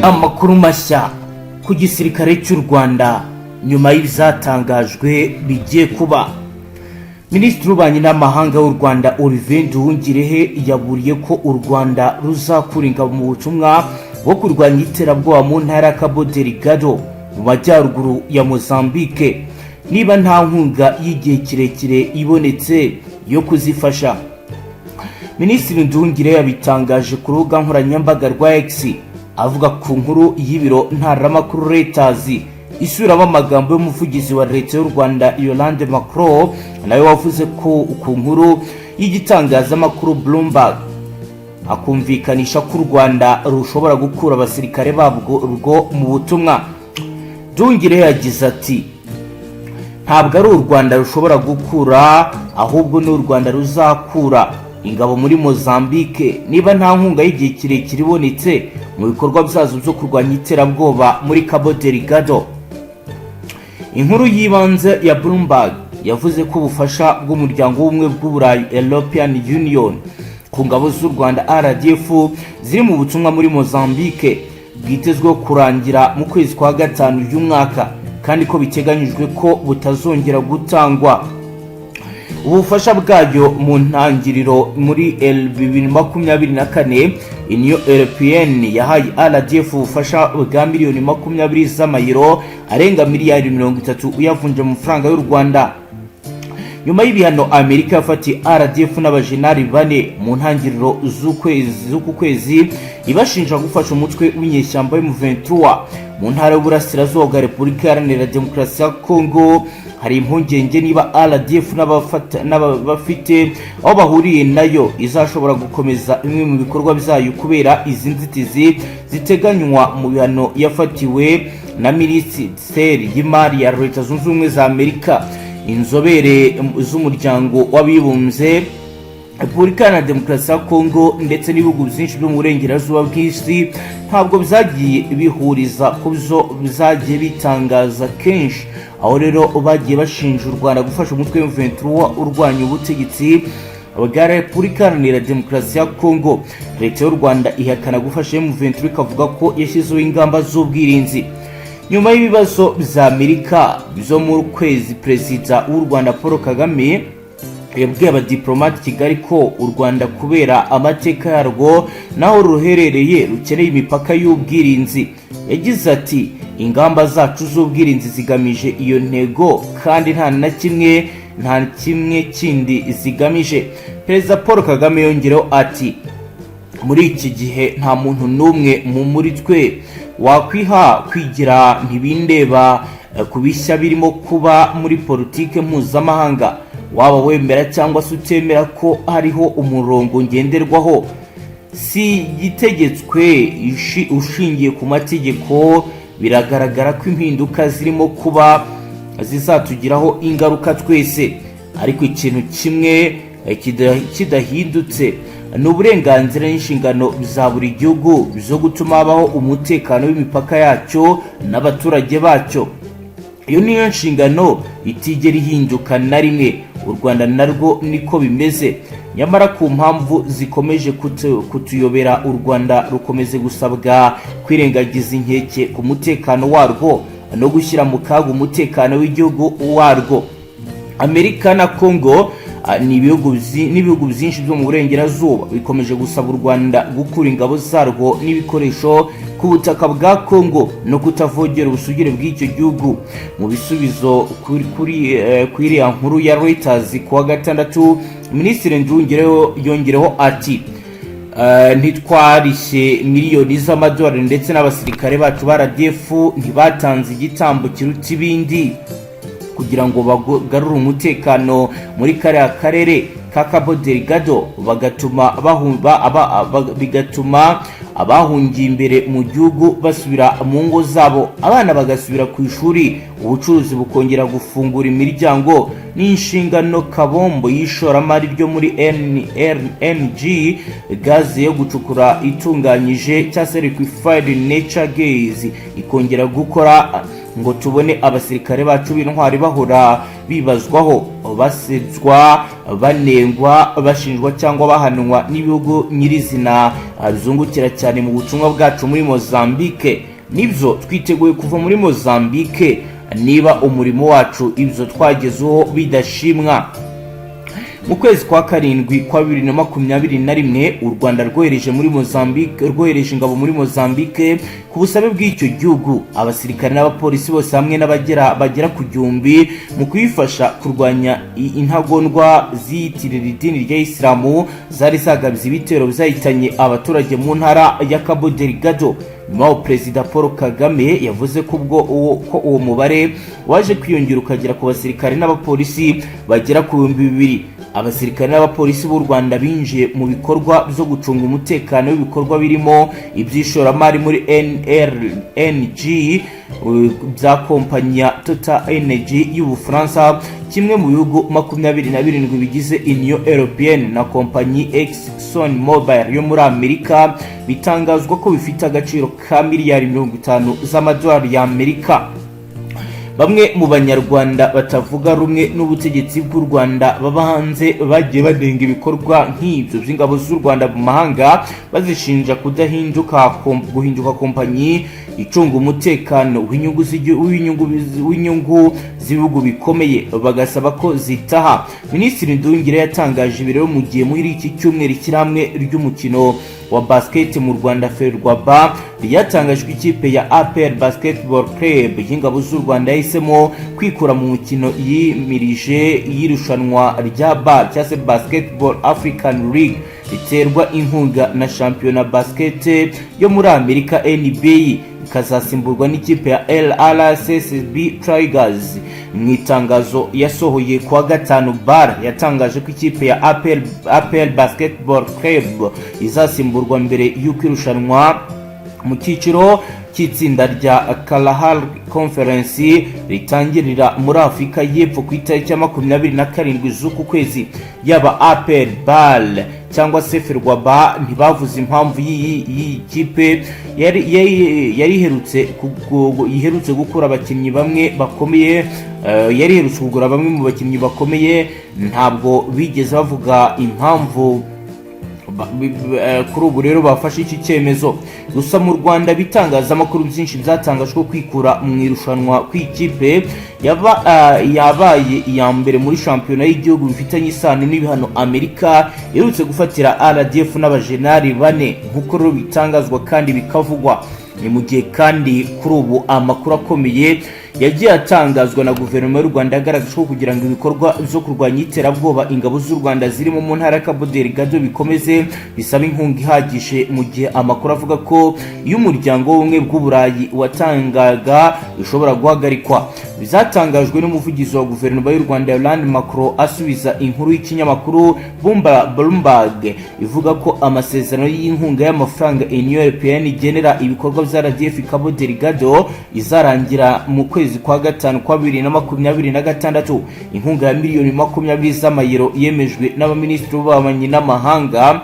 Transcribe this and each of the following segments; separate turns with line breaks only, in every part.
Amakuru mashya ku gisirikare cy'u Rwanda nyuma y'ibizatangajwe bigiye kuba. Minisitiri w'Ububanyi n'Amahanga w'u Rwanda Olivier Nduhungirehe yaburiye ko u Rwanda ruzakura ingabo mu butumwa bwo kurwanya iterabwoba mu ntara ya Cabo Delgado mu majyaruguru ya Mozambique niba nta nkunga y'igihe kirekire ibonetse yo kuzifasha. Minisitiri Nduhungirehe yabitangaje ku rubuga nkoranyambaga rwa X avuga ku nkuru y'ibiro ntaramakuru Reuters isubiramo amagambo y'umuvugizi wa leta y'u Rwanda Yolande Macron nawe wavuze ko ku nkuru y'igitangazamakuru Bloomberg akumvikanisha ko u Rwanda rushobora gukura abasirikare babwo mu butumwa. Nduhungirehe yagize ati ntabwo ari u Rwanda rushobora gukura ahubwo ni u Rwanda ruzakura ingabo muri Mozambique niba nta nkunga y'igihe kirekire ibonetse mu bikorwa byazo byo kurwanya iterabwoba muri Cabo Delgado. Inkuru y'ibanze ya Bloomberg yavuze ko ubufasha bw'umuryango w'ubumwe bw'Uburayi European Union ku ngabo z'u Rwanda RDF ziri mu butumwa muri Mozambique bwitezwe kurangira mu kwezi kwa gatanu y'umwaka kandi ko biteganyijwe ko butazongera gutangwa. Ubufasha bwayo mu ntangiriro muri 2024 Union Europeenne yahaye RDF ubufasha bwa miliyoni 20 z'amayero arenga miliyari 30 uyavunje mu franga y'u Rwanda. Nyuma y'ibihano Amerika yafatiye RDF n'abajenari bane mu ntangiriro z'uku kwezi ibashinja gufasha umutwe w'inyeshyamba M23 mu ntara y'Uburasirazuba bwa Repubulika Iharanira Demokarasi ya Congo, hari impungenge niba RDF n'abafite aho bahuriye nayo izashobora gukomeza imwe mu bikorwa byayo kubera izi nzitizi ziteganywa mu bihano yafatiwe na Minisiteri y'Imari ya Leta Zunze Ubumwe za Amerika. Inzobere z'umuryango w'abibumbye, Repubulika Iharanira Demokarasi ya Congo ndetse n'ibihugu byinshi byo mu burengerazuba bw'isi ntabwo byagiye bihuriza ku byo byagiye bitangaza kenshi, aho rero bagiye bashinja u Rwanda gufasha umutwe w'M23 urwanya ubutegetsi bwa Repubulika Iharanira Demokarasi ya Congo. Leta y'u Rwanda ihakana gufasha M23 ikavuga ko yashyizeho ingamba z'ubwirinzi. Nyuma y'ibibazo bya Amerika byo mu kwezi, Perezida w'u Rwanda Paul Kagame yabwiye abadiplomate Kigali ko u Rwanda kubera amateka yarwo naho ruherereye rukeneye imipaka y'ubwirinzi. Yagize ati ingamba zacu z'ubwirinzi zigamije iyo ntego kandi nta kimwe kindi zigamije. Perezida Paul Kagame yongereho ati muri iki gihe nta muntu n'umwe muri twe wakwiha kwigira ntibindeba ku bishya birimo kuba muri politike mpuzamahanga, waba wemera cyangwa se utemera ko hariho umurongo ngenderwaho si gitegetswe ushingiye ku mategeko. Biragaragara ko impinduka zirimo kuba zizatugiraho ingaruka twese, ariko ikintu kimwe kidahindutse ni uburenganzira n'inshingano za buri gihugu zo gutuma habaho umutekano w'imipaka yacyo n'abaturage bacyo. Iyo niyo nshingano itigera ihinduka na rimwe. U Rwanda narwo niko bimeze, nyamara ku mpamvu zikomeje kutuyobera u Rwanda rukomeze gusabwa kwirengagiza inkeke ku mutekano warwo no gushyira mu kaga umutekano w'igihugu warwo. Amerika na Congo n'ibihugu byinshi byo mu burengerazuba bikomeje gusaba u Rwanda gukura ingabo zarwo n'ibikoresho ku butaka bwa Congo no kutavogera ubusugire bw'icyo gihugu. Mu bisubizo kuri iriya nkuru ya Reuters kuwa gatandatu, Minisitiri Nduhungirehe yongereho ati ntitwarishye miliyoni z'amadolari ndetse n'abasirikare bacu ba RDF ntibatanze igitambo kiruta ibindi kugira ngo bagarure umutekano muri kariya karere ka Cabo Delgado, bigatuma abahungiye imbere mu gihugu basubira mu ngo zabo, abana bagasubira ku ishuri, ubucuruzi bukongera gufungura imiryango. N'inshingano kabombo y'ishoramari ryo muri NG gaze yo gucukura itunganyije cyangwa liquefied nature gas ikongera gukora ngo tubone abasirikare bacu b'intwari bahora bibazwaho, basedzwa, banengwa, bashinjwa cyangwa bahanwa n'ibihugu nyirizina bizungukira cyane mu butumwa bwacu muri Mozambique. Nibyo twiteguye kuva muri Mozambique niba umurimo wacu ibyo twagezeho bidashimwa. Mu kwezi kwa karindwi kwa 2021 u Rwanda rwohereje ingabo muri Mozambique ku busabe bw'icyo gihugu. Abasirikare n'abapolisi bose hamwe bagera ku gihumbi mu kwifasha kurwanya intagondwa ziyitirira idini rya Islamu zari zagabye ibitero bizahitanye abaturage mu ntara ya Cabo Delgado. Nyuma Perezida Paul Kagame yavuze ko uwo mubare waje kwiyongera ukagera ku basirikare n'abapolisi bagera ku 2,000. Abasirikare n'abapolisi b'u Rwanda binjiye mu bikorwa byo gucunga umutekano w'ibikorwa birimo iby'ishoramari muri NRNG bya kompanyi ya Total Energy y'Ubufaransa, kimwe mu bihugu 27 bigize Union Européenne, na kompanyi Exxon Mobil yo muri Amerika, bitangazwa ko bifite agaciro ka miliyari 50 z'amadolari y'Amerika. Bamwe mu banyarwanda batavuga rumwe n'ubutegetsi bw'u Rwanda baba hanze bagiye badenga ibikorwa nk'ibyo by'ingabo z'u Rwanda mu mahanga, bazishinja guhinduka kompanyi icunga umutekano w'inyungu z'ibihugu bikomeye, bagasaba ko zitaha. Minisitiri Nduhungira yatangaje ibiro mu gihe muri iki cyumweru cy'amwe ry'umukino wa basket mu Rwanda Ferwaba ryatangajwe ikipe ya APR Basketball Club y'ingabo z'u Rwanda yahisemo kwikura mu mukino yimirije y'irushanwa rya cyangwa Basketball African League riterwa inkunga na shampiyona basket yo muri Amerika NBA, ikazasimburwa n'ikipe ya LRSSB Tigers. Mu itangazo yasohoye kuwa gatanu, BAR yatangaje ko ikipe ya APR Basketball Club izasimburwa mbere y'uko irushanwa mu cyiciro cy'itsinda rya Kalahari Conference ritangirira muri Afurika y'Epfo ku itariki ya 27 z'uku kwezi. Yaba APR BAL cyangwa se Ferwaba ntibavuze impamvu y'iyi kipe yari iherutse gukura abakinnyi bamwe bakomeye, kugura bamwe mu bakinnyi bakomeye. Ntabwo bigeze bavuga impamvu kuri ubu rero bafashe iki cyemezo. Gusa mu Rwanda bitangazamakuru byinshi byatangajwe ko kwikura mu irushanwa kw'ikipe yabaye iya mbere muri shampiyona y'igihugu bifitanye isano n'ibihano Amerika iherutse gufatira RDF n'abajenali 4 nk'uko rero bitangazwa kandi bikavugwa. Ni mu gihe kandi kuri ubu amakuru akomeye yagiye atangazwa na guverinoma y'u Rwanda yagaragaje ko kugira ngo ibikorwa byo kurwanya iterabwoba ingabo z'u Rwanda zirimo mu ntara ya Cabo Delgado bikomeze, bisaba inkunga ihagije, mu gihe amakuru avuga ko iyo umuryango w'ubumwe bw'Uburayi watangaga ishobora guhagarikwa. Bizatangajwe n'umuvugizi wa guverinoma y'u Rwanda Yolande Macron asubiza inkuru y'ikinyamakuru Bloomberg ivuga ko amasezerano y'inkunga y'amafaranga Union Européenne igenera ibikorwa bya RDF Cabo Delgado izarangira mu kwezi kwa gatanu kwa 2026. Inkunga ya miliyoni 20 z'amayero yemejwe n'abaminisitiri b'abamanyi n'amahanga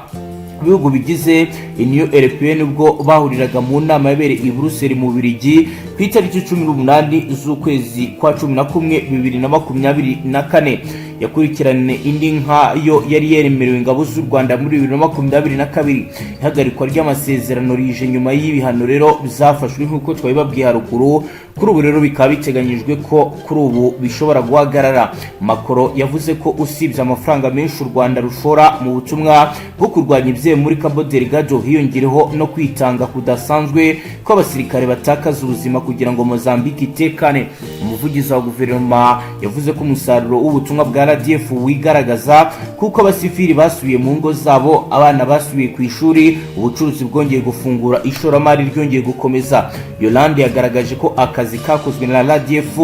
bihugu bigize Union Européenne ubwo bahuriraga mu nama yabereye i Brussels mu Bubiligi ku itariki 18 z'ukwezi kwa 11 2024. Yakurikiranye indi nkayo yari yeremerewe ingabo z'u Rwanda muri 2022. Ihagarikwa ry'amasezerano rije nyuma y'ibihano rero bizafashwe nk'uko twabibabwiye haruguru. Kuri ubu rero bikaba biteganyijwe ko kuri ubu bishobora guhagarara. Macron yavuze ko usibye amafaranga menshi u Rwanda rushora mu butumwa bwo kurwanya ibyaha muri Cabo Delgado, hiyongereho no kwitanga kudasanzwe ko abasirikare batakaza ubuzima kugira ngo Mozambique itekane. Umuvugizi wa guverinoma yavuze ko umusaruro w'ubutumwa bwa RDF wigaragaza kuko abasivili basubiye mu ngo zabo, abana basubiye ku ishuri, ubucuruzi bwongeye gufungura, ishoramari ryongeye gukomeza. Yolande yagaragaje ko akazi kakozwe na RDF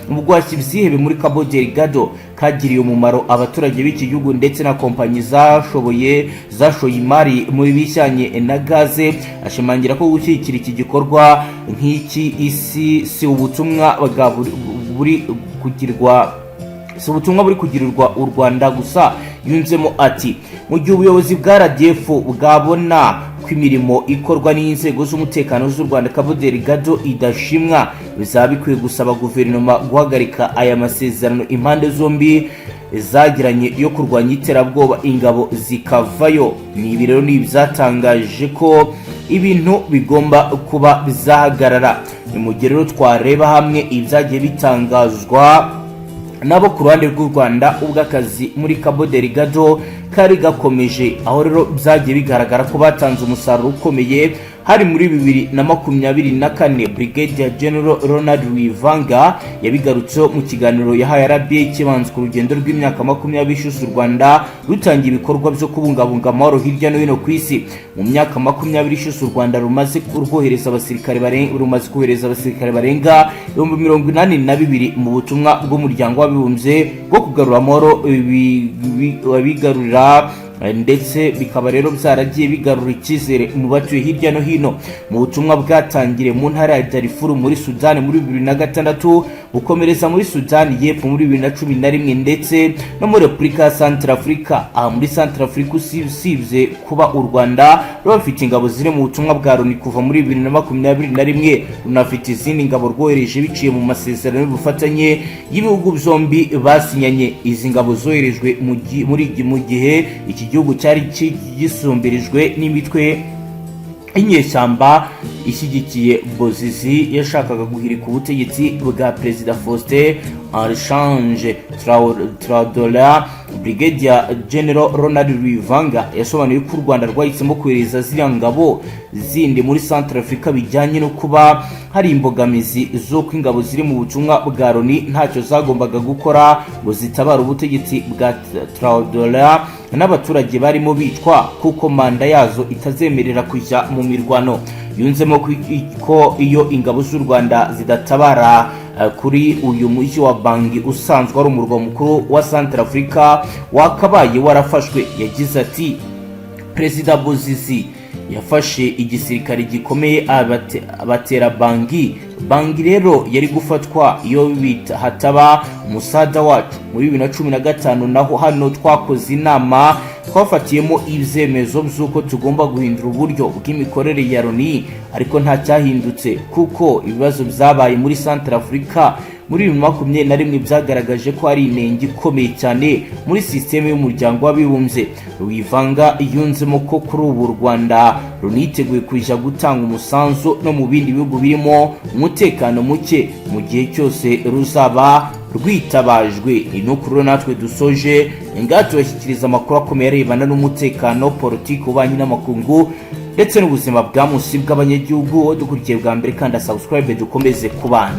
mu guhashya ibyihebe muri Cabo Delgado kagiriye umumaro abaturage b'iki gihugu ndetse na kompanyi zashoye imari muri bishyanye na gaze. Ashimangira ko gushyigikira iki gikorwa nk'iki si ubutumwa buri kugirirwa u Rwanda gusa. Yunzemo ati mu gihe ubuyobozi bwa RDF bwabona ko imirimo ikorwa n'inzego z'umutekano z'u Rwanda Cabo Delgado idashimwa bizaba bikwiye gusaba guverinoma guhagarika aya masezerano impande zombi zagiranye yo kurwanya iterabwoba ingabo zikavayo. Ni ibirero n'ibyatangaje ko ibintu bigomba kuba bizahagarara. Ni mu gihe rero twareba hamwe ibyagiye bitangazwa nabo ku ruhande rw'u Rwanda ubw'akazi muri Cabo Delgado kari gakomeje, aho rero byagiye bigaragara ko batanze umusaruro ukomeye. Hari muri 2024 Brigadier General Ronald Wivanga yabigarutseho mu kiganiro yahaye RBA kibanze ku rugendo rw'imyaka 20 ishize u Rwanda rutangiye ibikorwa byo kubungabunga amahoro hirya no hino ku isi. Mu myaka 20 ishize u Rwanda rumaze kohereza abasirikare barenga 82,000 mu butumwa bw'umuryango w'abibumbye bwo kugarura amahoro abigarurira, ndetse bikaba rero byaragiye bigarura icyizere mu batuye hirya no hino. Mu butumwa bwatangire mu ntara ya Darfur muri Sudan muri 2006 bukomereza muri Sudan y'Epfo muri 2011 ndetse no muri Repubulika ya Centrafrica. Muri Centrafrica usibye kuba u Rwanda rufite ingabo ziri mu butumwa bwa Loni kuva muri 2021 runafite izindi ngabo rwohereje biciye mu masezerano y'ubufatanye y'ibihugu byombi basinyanye. Izi ngabo zoherejwe mu gihe iki gihugu cyari gisumbirijwe n'imitwe inyeshyamba ishyigikiye Bozizi yashakaga guhirika ubutegetsi bwa Perezida Faustin Archange Touadéra. Brigadier General Ronald Wivanga yasobanuye ko u Rwanda rwahisemo kohereza ziriya ngabo zindi muri Centrafrica bijyanye no kuba hari imbogamizi z'uko ingabo ziri mu butumwa bwa Loni ntacyo zagombaga gukora ngo zitabara ubutegetsi bwa Touadéra n'abaturage barimo bitwa kuko manda yazo itazemerera kujya mu mirwano. Yunzemo ko iyo ingabo z'u Rwanda zidatabara kuri uyu mujyi wa Bangui usanzwe ari umurwa mukuru wa Centrafrica wakabaye warafashwe. Yagize ati Perezida Bozizi yafashe igisirikare gikomeye abatera Bangui rero yari gufatwa iyo hataba umusada wacu. Muri 2015 naho hano twakoze inama twafatiyemo ibyemezo by'uko tugomba guhindura uburyo bw'imikorere ya Loni, ariko nta cyahindutse kuko ibibazo byabaye muri Centrafrica muri 2021 byagaragaje ko hari inenge ikomeye cyane muri systeme y'umuryango w'abibumbye. Wivanga yunzemo ko kuri ubu Rwanda runiteguye kujya gutanga umusanzu no mu bindi bihugu birimo umutekano muke mu gihe cyose ruzaba rwitabajwe. Inukuru natwe dusoje ngato bashyikiriza amakuru akomeye arebana n'umutekano, politiki, ububanyi n'amakungu ndetse n'ubuzima bwa munsi bw'abanyagihugu. Dukurikiye bwa mbere kandi subscribe dukomeze kubana.